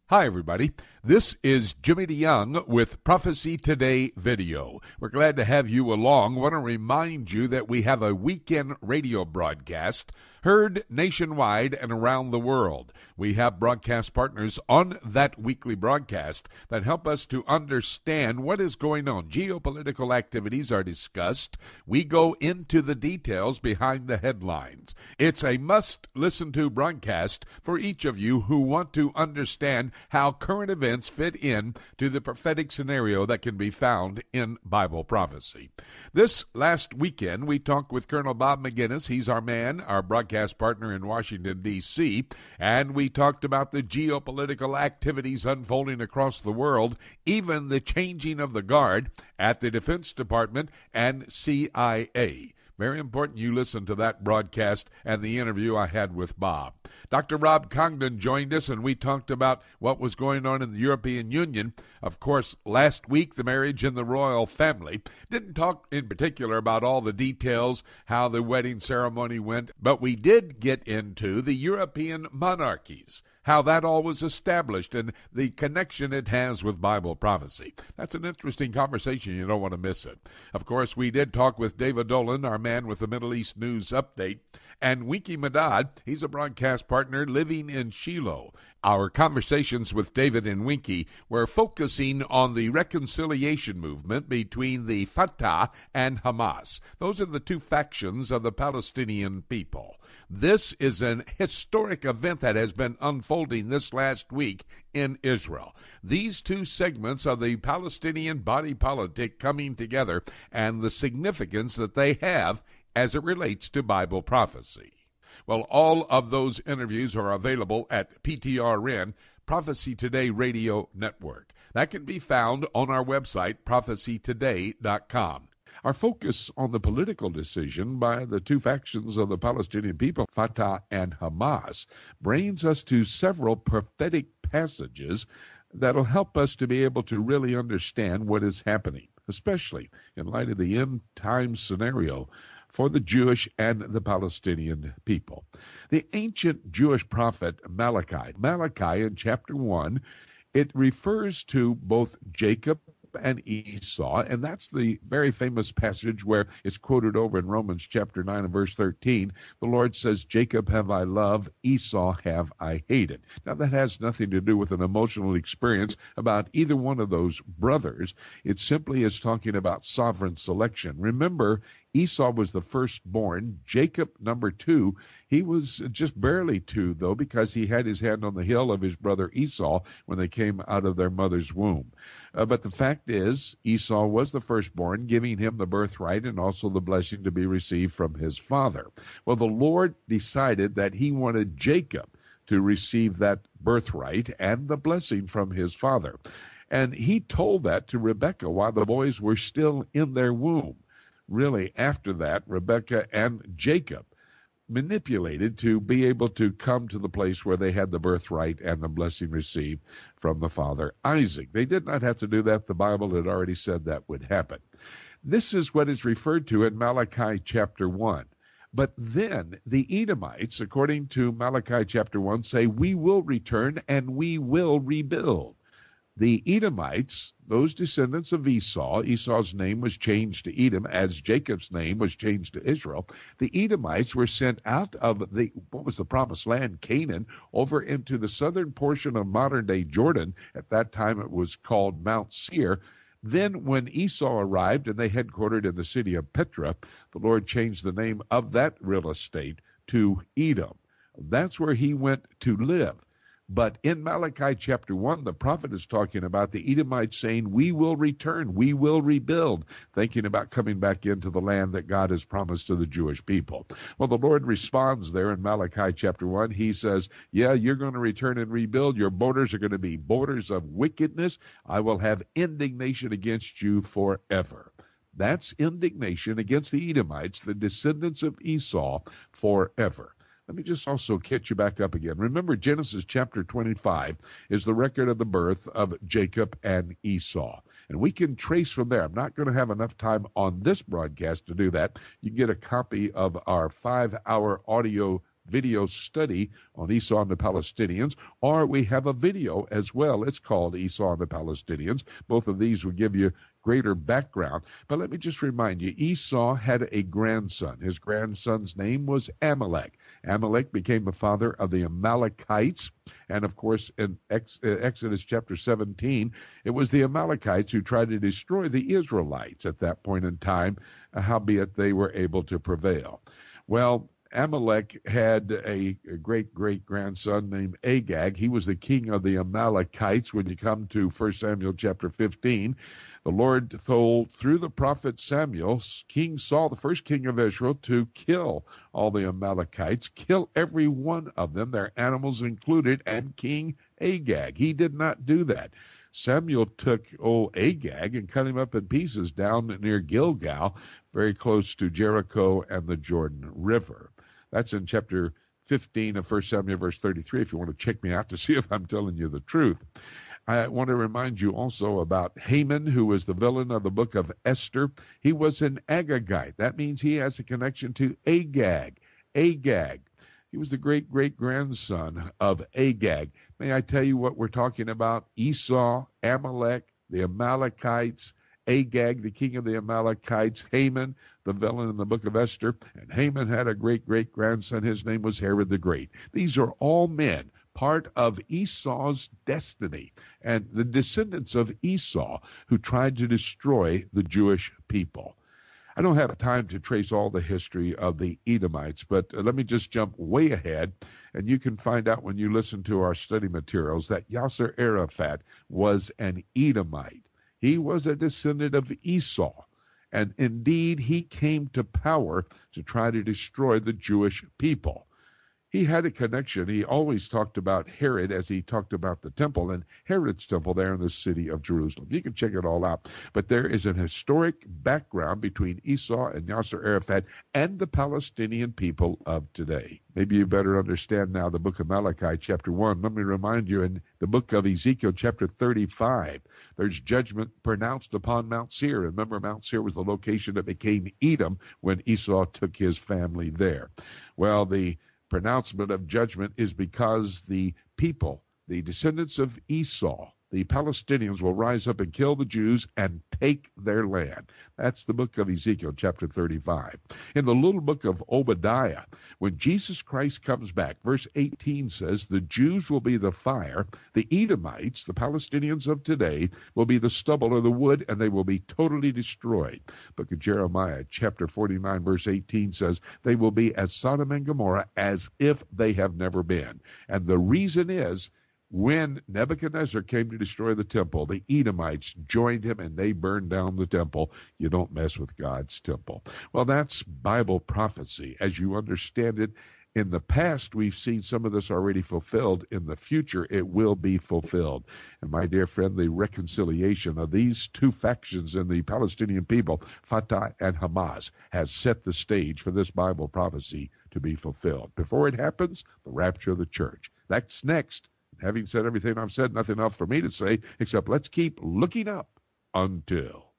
Hi, everybody. This is Jimmy DeYoung with Prophecy Today Video. We're glad to have you along. I want to remind you that we have a weekend radio broadcast heard nationwide and around the world. We have broadcast partners on that weekly broadcast that help us to understand what is going on. Geopolitical activities are discussed. We go into the details behind the headlines. It's a must-listen-to broadcast for each of you who want to understand how current events fit in to the prophetic scenario that can be found in Bible prophecy. This last weekend, we talked with Colonel Bob McGinnis. He's our man, our broadcast partner in Washington, D.C., and we talked about the geopolitical activities unfolding across the world, even the changing of the guard at the Defense Department and CIA. Very important you listen to that broadcast and the interview I had with Bob. Dr. Rob Congdon joined us, and we talked about what was going on in the European Union. Of course, last week, the marriage in the royal family. Didn't talk in particular about all the details, how the wedding ceremony went, but we did get into the European monarchies, how that all was established, and the connection it has with Bible prophecy. That's an interesting conversation. You don't want to miss it. Of course, we did talk with David Dolan, our man with the Middle East News Update, and Winky Madad. He's a broadcast partner living in Shiloh. Our conversations with David and Winky were focusing on the reconciliation movement between the Fatah and Hamas. Those are the two factions of the Palestinian people. This is an historic event that has been unfolding this last week in Israel. These two segments of the Palestinian body politic coming together and the significance that they have as it relates to Bible prophecy. Well, all of those interviews are available at PTRN, Prophecy Today Radio Network. That can be found on our website, prophecytoday.com. Our focus on the political decision by the two factions of the Palestinian people, Fatah and Hamas, brings us to several prophetic passages that'll help us to be able to really understand what is happening, especially in light of the end-time scenario for the Jewish and the Palestinian people. The ancient Jewish prophet Malachi in chapter 1, it refers to both Jacob and Esau, and that's the very famous passage where it's quoted over in Romans chapter 9 and verse 13. The Lord says, Jacob have I loved, Esau have I hated. Now that has nothing to do with an emotional experience about either one of those brothers. It simply is talking about sovereign selection. Remember, Esau was the firstborn. Jacob, number 2. He was just barely 2, though, because he had his hand on the heel of his brother Esau when they came out of their mother's womb. But the fact is, Esau was the firstborn, giving him the birthright and also the blessing to be received from his father. Well, the Lord decided that he wanted Jacob to receive that birthright and the blessing from his father. And he told that to Rebekah while the boys were still in their womb. Really, after that, Rebekah and Jacob manipulated to be able to come to the place where they had the birthright and the blessing received from the father Isaac. They did not have to do that. The Bible had already said that would happen. This is what is referred to in Malachi chapter 1. But then the Edomites, according to Malachi chapter 1, say, we will return and we will rebuild. The Edomites, those descendants of Esau, Esau's name was changed to Edom as Jacob's name was changed to Israel. The Edomites were sent out of what was the promised land, Canaan, over into the southern portion of modern-day Jordan. At that time it was called Mount Seir. Then when Esau arrived and they headquartered in the city of Petra, the Lord changed the name of that real estate to Edom. That's where he went to live. But in Malachi chapter 1, the prophet is talking about the Edomites saying, we will return, we will rebuild, thinking about coming back into the land that God has promised to the Jewish people. Well, the Lord responds there in Malachi chapter 1. He says, yeah, you're going to return and rebuild. Your borders are going to be borders of wickedness. I will have indignation against you forever. That's indignation against the Edomites, the descendants of Esau, forever. Let me just also catch you back up again. Remember, Genesis chapter 25 is the record of the birth of Jacob and Esau. And we can trace from there. I'm not going to have enough time on this broadcast to do that. You can get a copy of our 5-hour audio video study on Esau and the Palestinians, or we have a video as well. It's called Esau and the Palestinians. Both of these will give you greater background. But let me just remind you, Esau had a grandson. His grandson's name was Amalek. Amalek became the father of the Amalekites. And of course, in Exodus chapter 17, it was the Amalekites who tried to destroy the Israelites at that point in time, howbeit they were able to prevail. Well, Amalek had a great-great-grandson named Agag. He was the king of the Amalekites. When you come to 1 Samuel chapter 15, the Lord told through the prophet Samuel, King Saul, the first king of Israel, to kill all the Amalekites, kill every one of them, their animals included, and King Agag. He did not do that. Samuel took old Agag and cut him up in pieces down near Gilgal, very close to Jericho and the Jordan River. That's in chapter 15 of 1 Samuel, verse 33, if you want to check me out to see if I'm telling you the truth. I want to remind you also about Haman, who was the villain of the book of Esther. He was an Agagite. That means he has a connection to Agag. Agag. He was the great-great-grandson of Agag. May I tell you what we're talking about? Esau, Amalek, the Amalekites, Agag, the king of the Amalekites, Haman, the villain in the book of Esther, and Haman had a great-great-grandson. His name was Herod the Great. These are all men, part of Esau's destiny, and the descendants of Esau who tried to destroy the Jewish people. I don't have time to trace all the history of the Edomites, but let me just jump way ahead, and you can find out when you listen to our study materials that Yasser Arafat was an Edomite. He was a descendant of Esau, and indeed he came to power to try to destroy the Jewish people. He had a connection. He always talked about Herod as he talked about the temple, and Herod's temple there in the city of Jerusalem. You can check it all out. But there is an historic background between Esau and Yasser Arafat and the Palestinian people of today. Maybe you better understand now the book of Malachi, chapter 1. Let me remind you, in the book of Ezekiel, chapter 35, there's judgment pronounced upon Mount Seir. Remember, Mount Seir was the location that became Edom when Esau took his family there. Well, the pronouncement of judgment is because the people, the descendants of Esau, the Palestinians, will rise up and kill the Jews and take their land. That's the book of Ezekiel, chapter 35. In the little book of Obadiah, when Jesus Christ comes back, verse 18 says, the Jews will be the fire, the Edomites, the Palestinians of today, will be the stubble or the wood, and they will be totally destroyed. Book of Jeremiah, chapter 49, verse 18 says, they will be as Sodom and Gomorrah, as if they have never been. And the reason is, when Nebuchadnezzar came to destroy the temple, the Edomites joined him and they burned down the temple. You don't mess with God's temple. Well, that's Bible prophecy. As you understand it, in the past, we've seen some of this already fulfilled. In the future, it will be fulfilled. And my dear friend, the reconciliation of these two factions in the Palestinian people, Fatah and Hamas, has set the stage for this Bible prophecy to be fulfilled. Before it happens, the rapture of the church. That's next. Having said everything I've said, nothing else for me to say except let's keep looking up until